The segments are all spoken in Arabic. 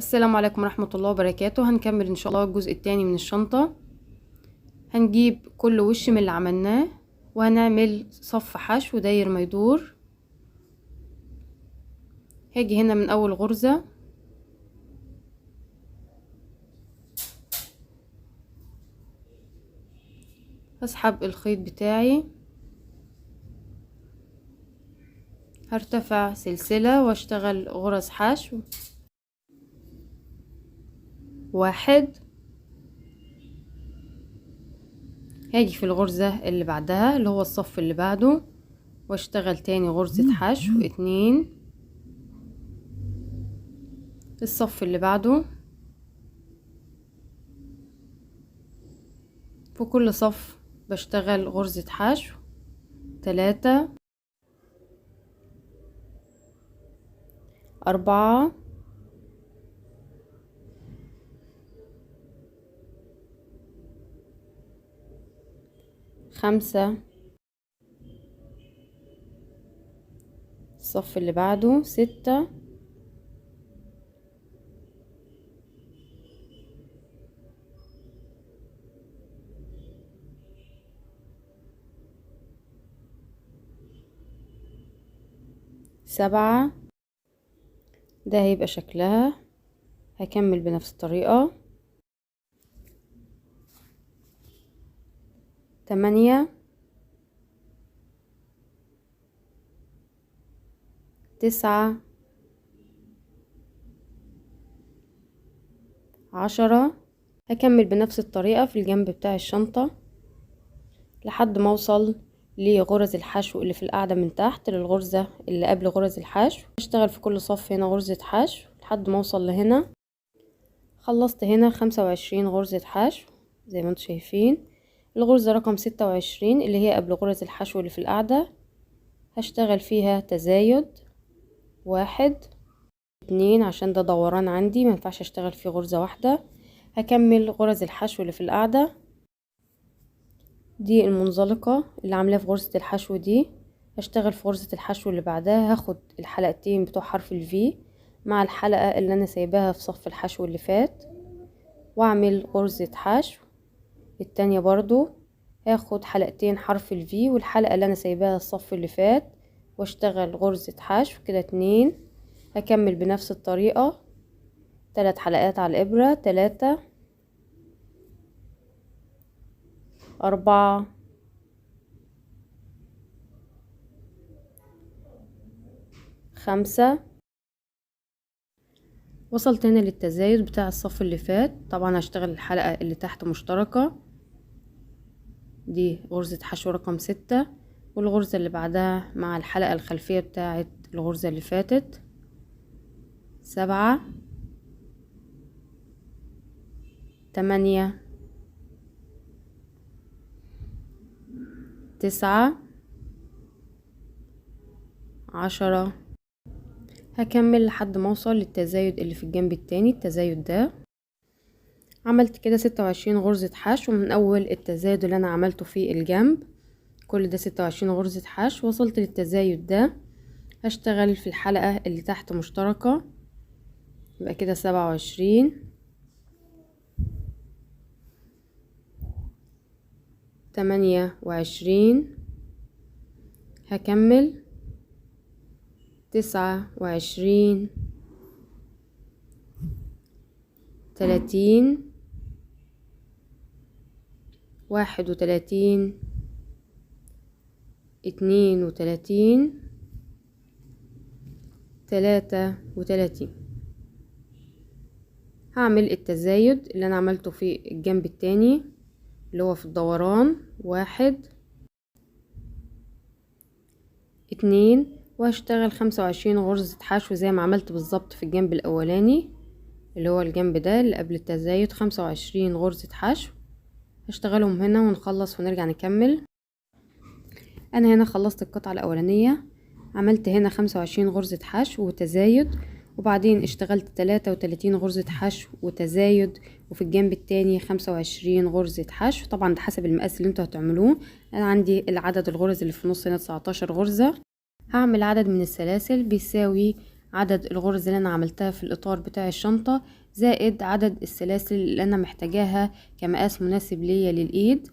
السلام عليكم ورحمة الله وبركاته. هنكمل ان شاء الله الجزء الثاني من الشنطة. هنجيب كل وش من اللي عملناه وهنعمل صف حشو داير ما يدور. هاجي هنا من اول غرزة هسحب الخيط بتاعي، هرتفع سلسلة واشتغل غرز حشو، 1. هاجي في الغرزة اللي بعدها اللي هو الصف اللي بعده واشتغل تاني غرزة حشو، 2. الصف اللي بعده في كل صف بشتغل غرزة حشو، 3 4 5 الصف اللي بعده 6 7. ده هيبقى شكلها. هكمل بنفس الطريقة. 8 9 10. هكمل بنفس الطريقة في الجنب بتاع الشنطة لحد ما اوصل لغرز الحشو اللي في القاعدة من تحت للغرزة اللي قبل غرز الحشو. اشتغل في كل صف هنا غرزة حشو لحد ما اوصل لهنا. خلصت هنا 25 غرزة حشو زي ما انتم شايفين. الغرزة رقم 26 اللي هي قبل غرز الحشو اللي في القاعدة هشتغل فيها تزايد 1 2 عشان ده دوران عندي مينفعش اشتغل فيه غرزة واحدة. هكمل غرز الحشو اللي في القاعدة. دي المنزلقة اللي عاملاها في غرزة الحشو دي. هشتغل في غرزة الحشو اللي بعدها هاخد الحلقتين بتوع حرف الفي مع الحلقة اللي انا سايباها في صف الحشو اللي فات واعمل غرزة حشو. التانية برضو هاخد حلقتين حرف الفي والحلقة اللي انا سايباها الصف اللي فات واشتغل غرزة حشو كده 2. هكمل بنفس الطريقة 3 حلقات على الإبرة، 3 4 5. وصلت هنا للتزايد بتاع الصف اللي فات. طبعا هشتغل الحلقة اللي تحت مشتركة، دي غرزة حشو رقم 6 والغرزة اللي بعدها مع الحلقة الخلفية بتاعت الغرزة اللي فاتت 7 8 9 10. هكمل لحد ما اوصل للتزايد اللي في الجنب التاني. التزايد ده عملت كده 26 غرزة حشو من اول التزايد اللي انا عملته في الجنب. كل ده 26 غرزة حشو. وصلت للتزايد ده هشتغل في الحلقة اللي تحت مشتركة يبقى كده 27 28. هكمل 29 30 31 32 33. هعمل التزايد اللي انا عملته في الجنب التاني اللي هو في الدوران 1 2 وهشتغل 25 غرزة حشو زي ما عملت بالظبط في الجنب الاولاني اللي هو الجنب ده اللي قبل التزايد. 25 غرزة حشو هشتغلهم هنا ونخلص ونرجع نكمل. انا هنا خلصت القطعة الاولانية، عملت هنا 25 غرزة حشو وتزايد وبعدين اشتغلت 33 غرزة حشو وتزايد وفي الجنب التاني 25 غرزة حشو. طبعا ده حسب المقاس اللي انتوا هتعملوه. انا عندي العدد الغرز اللي في النص هنا 19 غرزة. هعمل عدد من السلاسل بيساوي عدد الغرز اللي انا عملتها في الاطار بتاع الشنطة زائد عدد السلاسل اللي انا محتاجاها كمقاس مناسب ليا للايد.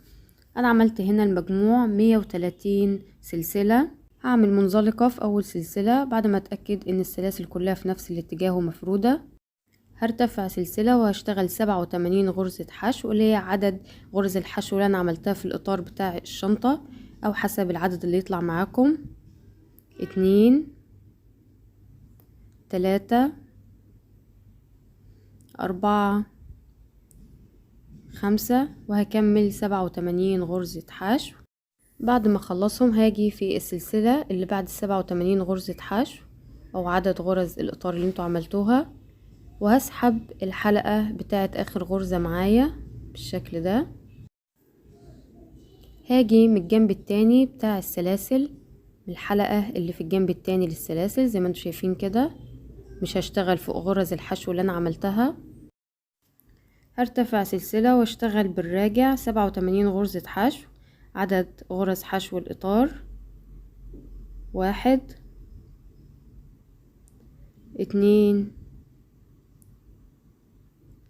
انا عملت هنا المجموع 130 سلسلة. هعمل منزلقة في اول سلسلة بعد ما اتأكد ان السلاسل كلها في نفس الاتجاه ومفرودة. هرتفع سلسلة وهشتغل 87 غرزة حشو اللي هي عدد غرز الحشو اللي انا عملتها في الاطار بتاع الشنطة او حسب العدد اللي يطلع معاكم. 2 3 4 5 وهكمل 87 غرزة حشو. بعد ما اخلصهم هاجي في السلسلة اللي بعد 87 غرزة حشو او عدد غرز الاطار اللي انتوا عملتوها، وهسحب الحلقة بتاعت اخر غرزة معايا بالشكل ده. هاجي من الجنب التاني بتاع السلاسل، من الحلقة اللي في الجنب التاني للسلاسل زي ما انتوا شايفين كده، مش هشتغل فوق غرز الحشو اللي انا عملتها. هرتفع سلسلة واشتغل بالراجع 87 غرزة حشو. عدد غرز حشو الاطار 1 2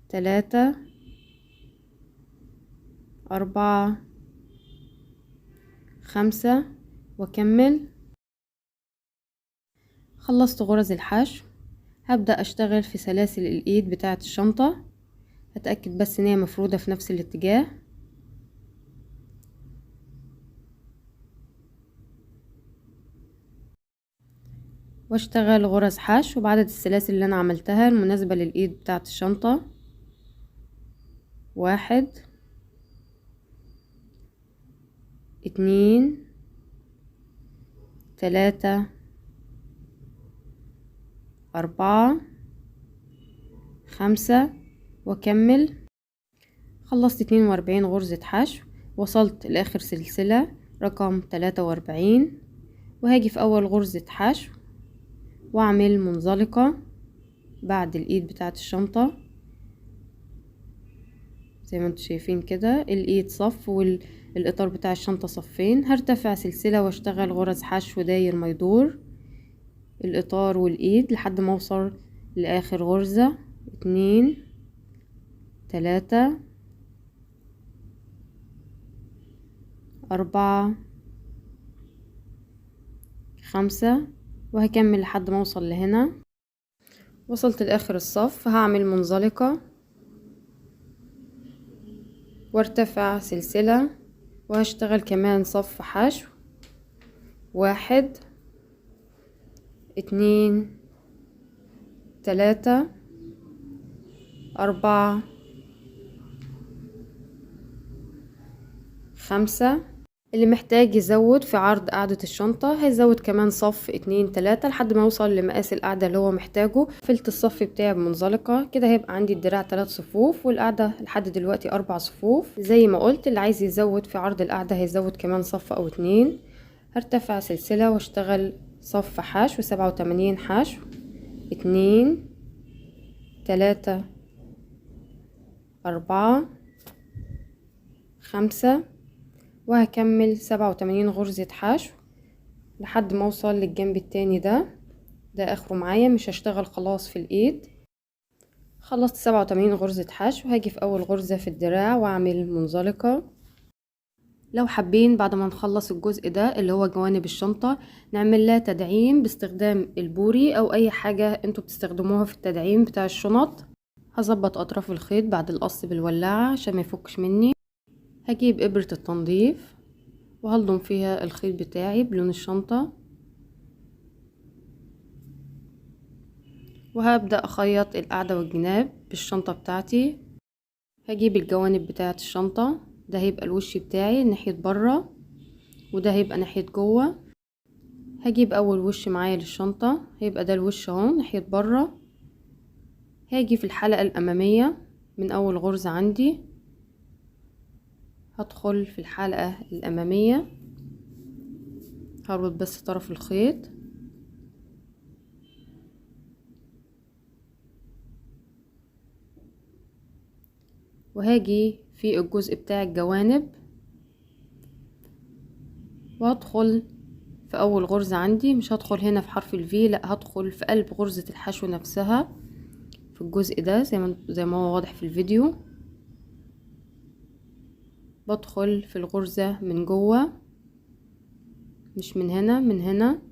3 4 5 واكمل. خلصت غرز الحشو، هبدأ اشتغل في سلاسل الايد بتاعة الشنطة. هتأكد بس ان هي مفرودة في نفس الاتجاه، واشتغل غرز حشو بعدد السلاسل اللي انا عملتها المناسبة للايد بتاعة الشنطة. 1 2 3 4 5 واكمل. خلصت 42 غرزة حشو، وصلت لاخر سلسلة رقم 43 وهاجي في اول غرزة حشو واعمل منزلقة بعد الايد بتاعة الشنطة زي ما انتوا شايفين كده. الايد صف والاطار بتاع الشنطة صفين. هرتفع سلسلة واشتغل غرز حشو داير ما يدور الاطار والايد لحد ما اوصل لاخر غرزة. 2 3 4 5 وهكمل لحد ما اوصل لهنا. وصلت لاخر الصف، هعمل منزلقة وارتفع سلسلة وهشتغل كمان صف حشو. 1 2 3 4 5. اللي محتاج يزود في عرض قاعدة الشنطة هيزود كمان صف 2 3 لحد ما يوصل لمقاس القاعدة اللي هو محتاجه. قفلت الصف بتاعي بمنزلقة كده، هيبقى عندي الدراع 3 صفوف والقاعدة لحد دلوقتي 4 صفوف. زي ما قلت اللي عايز يزود في عرض القاعدة هيزود كمان صف او 2. هرتفع سلسلة واشتغل صف حشو 87 حشو. 2 3 4 5 وهكمل 87 غرزة حشو لحد ما اوصل للجنب التاني ده اخره معايا. مش هشتغل خلاص في الايد. خلصت 87 غرزة حشو، هاجي في اول غرزة في الدراع واعمل منزلقة. لو حابين بعد ما نخلص الجزء ده اللي هو جوانب الشنطة نعمل لها تدعيم باستخدام البوري او اي حاجة انتوا بتستخدموها في التدعيم بتاع الشنط. هظبط اطراف الخيط بعد القص بالولاعة عشان ما يفكش مني. هجيب ابرة التنظيف وهلضم فيها الخيط بتاعي بلون الشنطة، وهبدأ اخيط القاعدة والجناب بالشنطة بتاعتي. هجيب الجوانب بتاعة الشنطة، ده هيبقى الوش بتاعي ناحية برا وده هيبقى ناحية جوه. هجيب اول وش معايا للشنطة هيبقى ده الوش اهو ناحية برا. هاجي في الحلقة الامامية من اول غرزة عندي، هدخل في الحلقة الامامية، هربط بس طرف الخيط وهاجي في الجزء بتاع الجوانب وهدخل في اول غرزة عندي مش هدخل هنا في حرف الفي، لا هدخل في قلب غرزة الحشو نفسها في الجزء ده زي ما هو واضح في الفيديو. بدخل في الغرزة من جوه، مش من هنا، من هنا،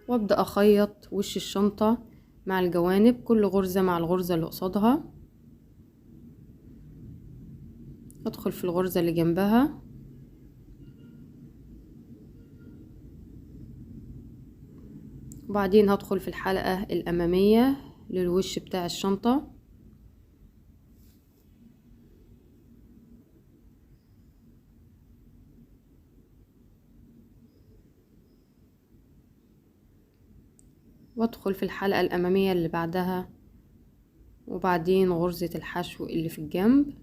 وابدأ اخيط وش الشنطة مع الجوانب، كل غرزة مع الغرزة اللي قصادها. ادخل في الغرزة اللي جنبها، وبعدين هدخل في الحلقة الأمامية للوش بتاع الشنطة. وادخل في الحلقة الأمامية اللي بعدها، وبعدين غرزة الحشو اللي في الجنب.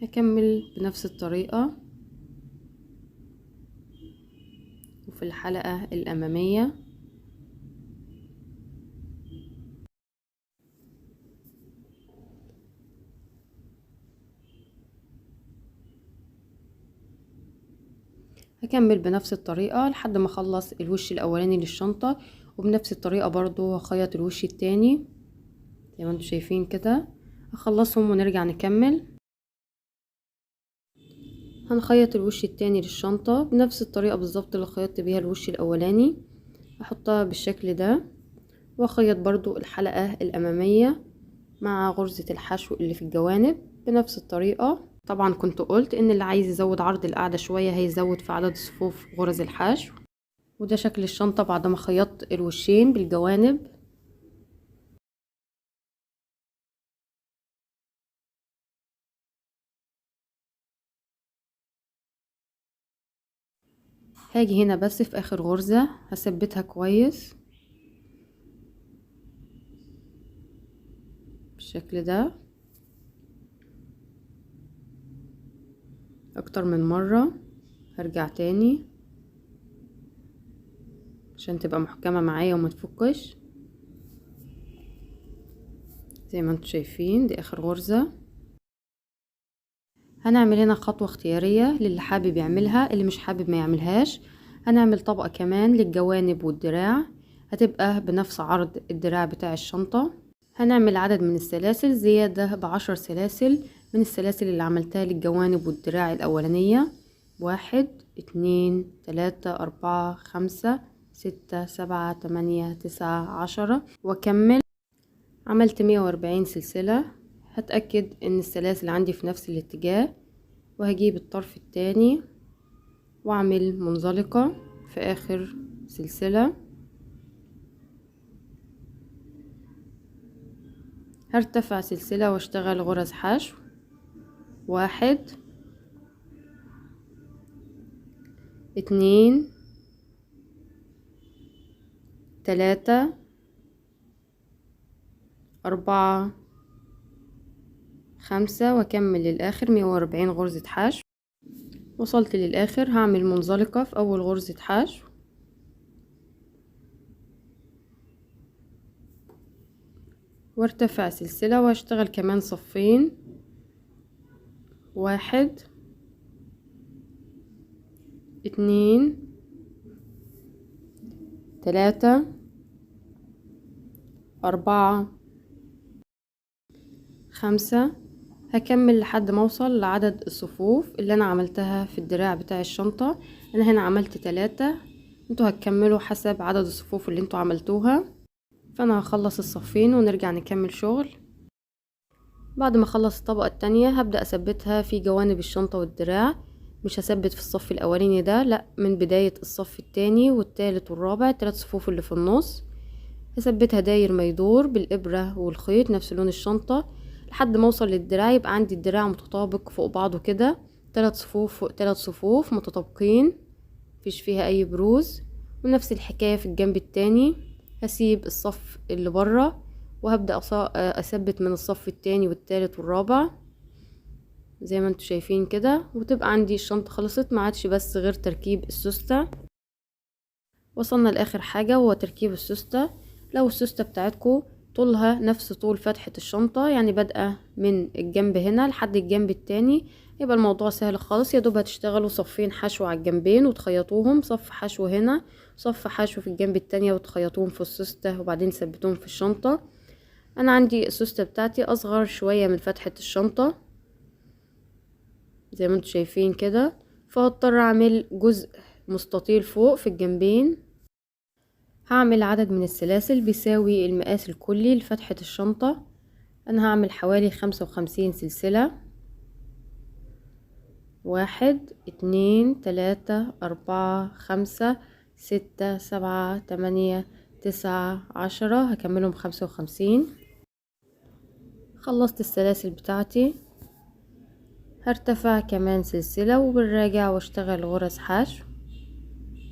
هكمل بنفس الطريقة وفي الحلقة الأمامية. هكمل بنفس الطريقة لحد ما اخلص الوش الاولاني للشنطة، وبنفس الطريقة برضو هخيط الوش التاني زي ما انتم شايفين كده. هخلصهم ونرجع نكمل. هنخيط الوش التاني للشنطة بنفس الطريقة بالظبط اللي خيطت بيها الوش الاولاني، احطها بالشكل ده، واخيط برضو الحلقة الامامية مع غرزة الحشو اللي في الجوانب بنفس الطريقة. طبعا كنت قلت ان اللي عايز يزود عرض القاعدة شوية هيزود في عدد صفوف غرز الحشو. وده شكل الشنطة بعد ما خيطت الوشين بالجوانب. هاجي هنا بس في اخر غرزة هثبتها كويس بالشكل ده اكتر من مرة. هرجع تاني عشان تبقى محكمة معايا وما تفكش. زي ما انتم شايفين دي اخر غرزة. هنعمل هنا خطوة اختيارية للي حابب يعملها، اللي مش حابب ما يعملهاش. هنعمل طبقة كمان للجوانب والدراع، هتبقى بنفس عرض الدراع بتاع الشنطة. هنعمل عدد من السلاسل زيادة ب10 سلاسل من السلاسل اللي عملتها للجوانب والدراع الأولانية. 1 2 3 4 5 6 7 8 9 10 واكمل. عملت 140 سلسلة. هتأكد ان السلاسل عندي في نفس الاتجاه، وهجيب الطرف التاني واعمل منزلقة في اخر سلسلة. هرتفع سلسلة واشتغل غرز حشو. 1 2 3 4 5 واكمل للاخر 140 غرزة حشو. وصلت للاخر هعمل منزلقة في اول غرزة حشو، وارتفع سلسلة واشتغل كمان صفين. 1 2 3 4 5. هكمل لحد ما اوصل لعدد الصفوف اللي انا عملتها في الدراع بتاع الشنطة. انا هنا عملت 3، انتوا هتكملوا حسب عدد الصفوف اللي انتوا عملتوها. فانا هخلص الصفين ونرجع نكمل شغل. بعد ما اخلص الطبقة التانية هبدأ اثبتها في جوانب الشنطة والدراع. مش هثبت في الصف الاولاني ده، لا، من بداية الصف التاني والتالت والرابع، التلات صفوف اللي في النص هثبتها داير ما يدور بالابرة والخيط نفس لون الشنطة لحد ما اوصل للدراع. يبقى عندي الدراع متطابق فوق بعضه كده، 3 صفوف فوق 3 صفوف متطابقين مفيش فيها اي بروز. ونفس الحكاية في الجنب التاني. هسيب الصف اللي بره وهبدأ اثبت من الصف التاني والتالت والرابع زي ما انتوا شايفين كده، وتبقى عندي الشنطة خلصت، ما عادش بس غير تركيب السوستة. وصلنا لاخر حاجة وهو تركيب السوستة. لو السوستة بتاعتكم طولها نفس طول فتحة الشنطة، يعني بادئة من الجنب هنا لحد الجنب التاني. يبقى الموضوع سهل خالص، يا دوب هتشتغلوا صفين حشو على الجنبين وتخيطوهم، صف حشو هنا صف حشو في الجنب التانية وتخيطوهم في السوستة وبعدين ثبتوهم في الشنطة. انا عندي السوستة بتاعتي اصغر شوية من فتحة الشنطة زي ما انتوا شايفين كده، فهضطر اعمل جزء مستطيل فوق في الجنبين. هعمل عدد من السلاسل بيساوي المقاس الكلي لفتحة الشنطة. انا هعمل حوالي 55 سلسلة، 1 2 3 4 5 6 7 8 9 10، هكملهم 55. خلصت السلاسل بتاعتي، هرتفع كمان سلسلة وبالراجع واشتغل غرز حشو.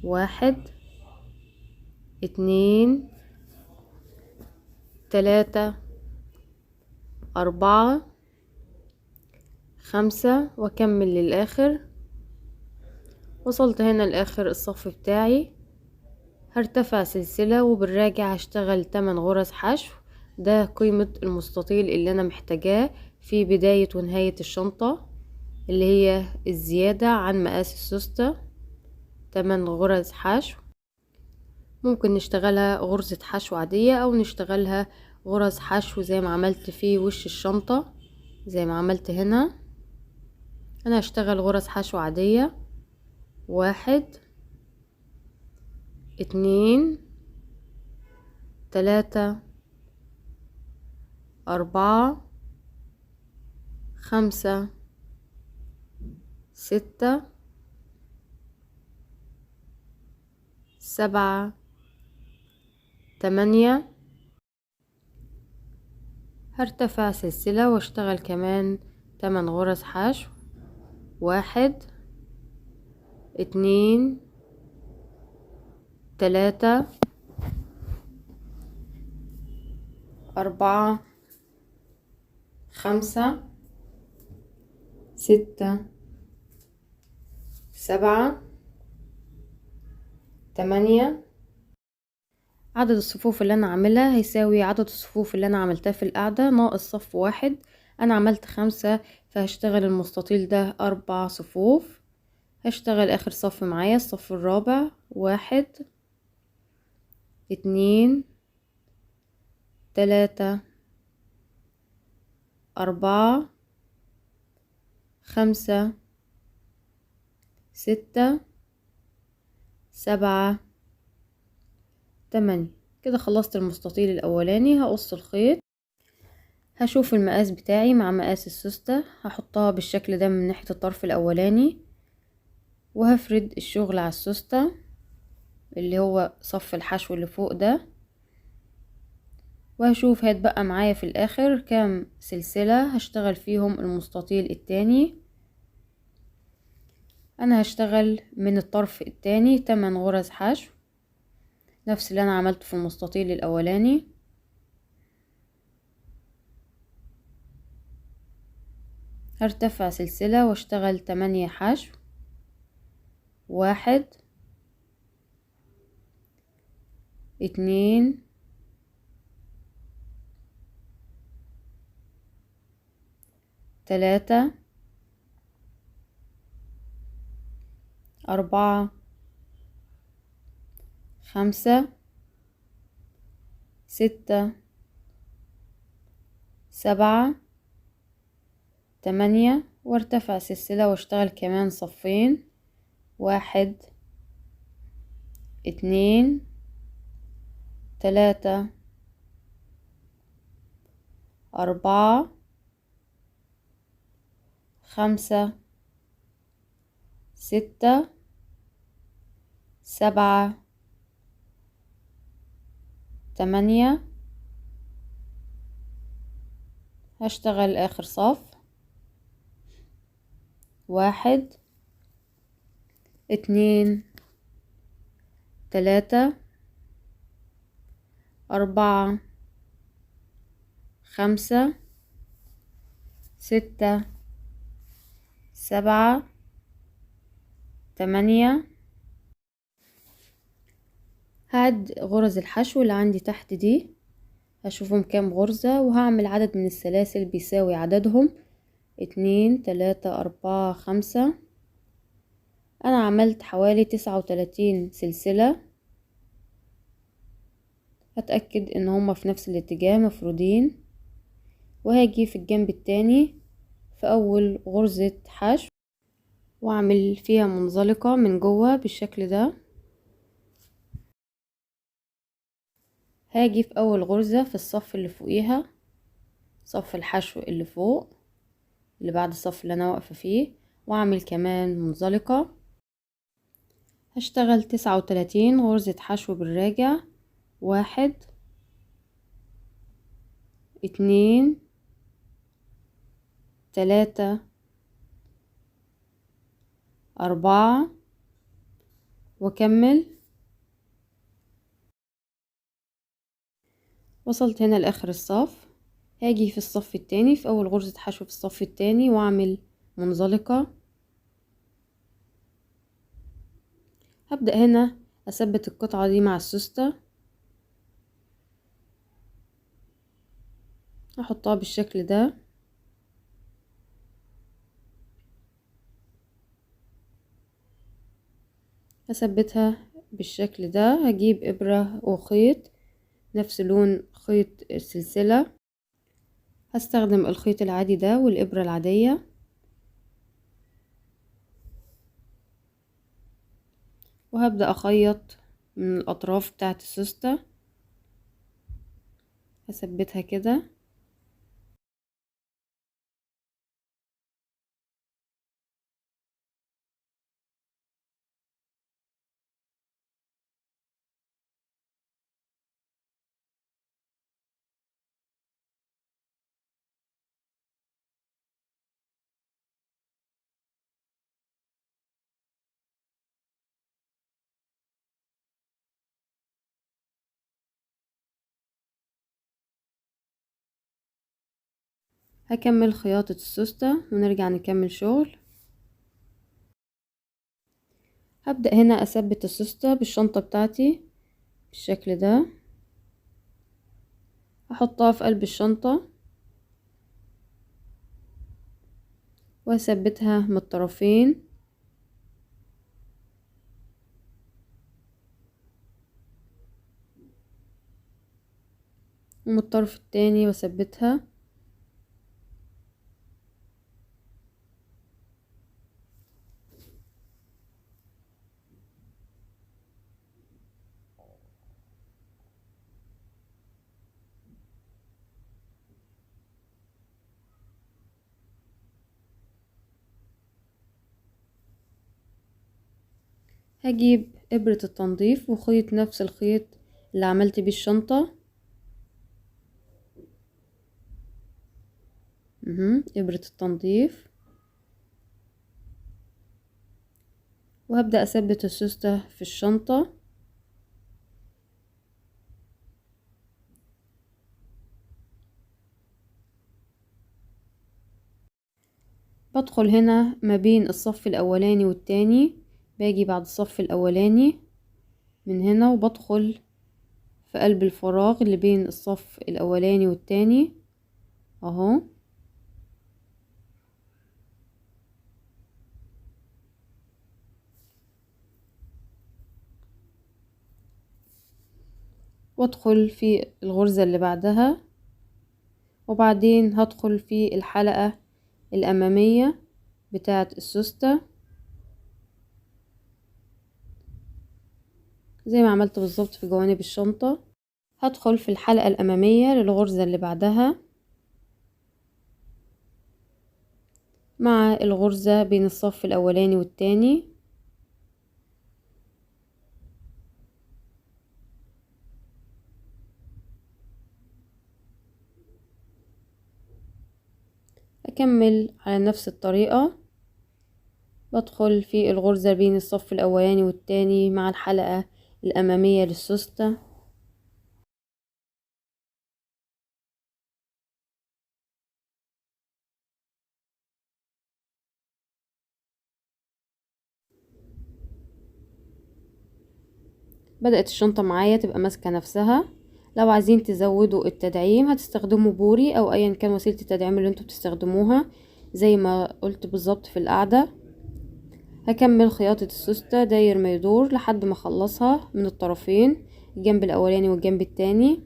1 2 3 4 5 واكمل للاخر. وصلت هنا لاخر الصف بتاعي، هرتفع سلسلة وبالراجع هشتغل 8 غرز حشو. ده قيمة المستطيل اللي انا محتاجاه في بداية ونهاية الشنطة، اللي هي الزيادة عن مقاس السوستة. 8 غرز حشو، ممكن نشتغلها غرزة حشو عادية او نشتغلها غرز حشو زي ما عملت في وش الشنطة زي ما عملت هنا. انا هشتغل غرز حشو عادية. 1 2 3 4 5 6 7 8. هرتفع سلسلة واشتغل كمان 8 غرز حشو. 1 2 3 4 5 6 7 8. عدد الصفوف اللي انا عاملها هيساوي عدد الصفوف اللي انا عملتها في القاعدة ناقص صف واحد. انا عملت 5، فهشتغل المستطيل ده 4 صفوف. هشتغل اخر صف معايا الصف الرابع. 1 2 3 4 5 6 7 8. كده خلصت المستطيل الاولاني. هقص الخيط، هشوف المقاس بتاعي مع مقاس السوستة، هحطها بالشكل ده من ناحية الطرف الاولاني، وهفرد الشغل على السوستة اللي هو صف الحشو اللي فوق ده، وهشوف هيتبقى معايا في الاخر كام سلسلة هشتغل فيهم المستطيل التاني. انا هشتغل من الطرف التاني 8 غرز حشو نفس اللي انا عملته في المستطيل الاولاني. هرتفع سلسلة واشتغل 8 حشو. 1 2 3 4 5 6 7 8. وارتفع سلسلة واشتغل كمان صفين. 1 2 3 4 5 6 7 8. هشتغل اخر صف. 1 2 3 4 5 6 7 8. هعد غرز الحشو اللي عندي تحت دي. هشوفهم كام غرزة، وهعمل عدد من السلاسل بيساوي عددهم 2 3 4 5. انا عملت حوالي 39 سلسلة. هتأكد ان هما في نفس الاتجاه مفرودين، وهاجي في الجنب التاني في اول غرزة حشو واعمل فيها منزلقة من جوه بالشكل ده. هاجي في اول غرزة في الصف اللي فوقيها، صف الحشو اللي فوق اللي بعد الصف اللي انا واقفة فيه، واعمل كمان منزلقة. هشتغل 39 غرزة حشو بالراجع. 1 2 3 4 واكمل. وصلت هنا لاخر الصف. هاجي في الصف التاني في اول غرزة حشو في الصف التاني واعمل منزلقة. هبدأ هنا اثبت القطعة دي مع السوستة، احطها بالشكل ده. هثبتها بالشكل ده. هجيب ابرة وخيط نفس لون خيط السلسلة. هستخدم الخيط العادي ده والابرة العادية، وهبدأ اخيط من الاطراف بتاعة السوستة. هثبتها كده. هكمل خياطة السوستة ونرجع نكمل شغل. هبدأ هنا اثبت السوستة بالشنطة بتاعتي بالشكل ده. هحطها في قلب الشنطة واثبتها من الطرفين، ومن الطرف التاني واثبتها. هجيب ابرة التنظيف وخيط نفس الخيط اللي عملت بيه الشنطة. ابرة التنظيف، وهبدأ اثبت السوستة في الشنطة. بدخل هنا ما بين الصف الاولاني والتاني، باجي بعد الصف الاولاني من هنا وبدخل في قلب الفراغ اللي بين الصف الاولاني والتاني اهو. وادخل في الغرزة اللي بعدها، وبعدين هدخل في الحلقة الأمامية بتاعة السوستة زي ما عملت بالظبط في جوانب الشنطة. هدخل في الحلقة الأمامية للغرزة اللي بعدها مع الغرزة بين الصف الأولاني والتاني. أكمل على نفس الطريقة، بدخل في الغرزة بين الصف الأولاني والتاني مع الحلقة الأمامية للسوستة. بدأت الشنطة معايا تبقى ماسكة نفسها. لو عايزين تزودوا التدعيم هتستخدموا بوري او ايا كان وسيلة التدعيم اللي انتوا بتستخدموها زي ما قلت بالظبط في القاعدة. هكمل خياطة السوستة داير ما يدور لحد ما اخلصها من الطرفين، الجنب الاولاني والجنب التاني.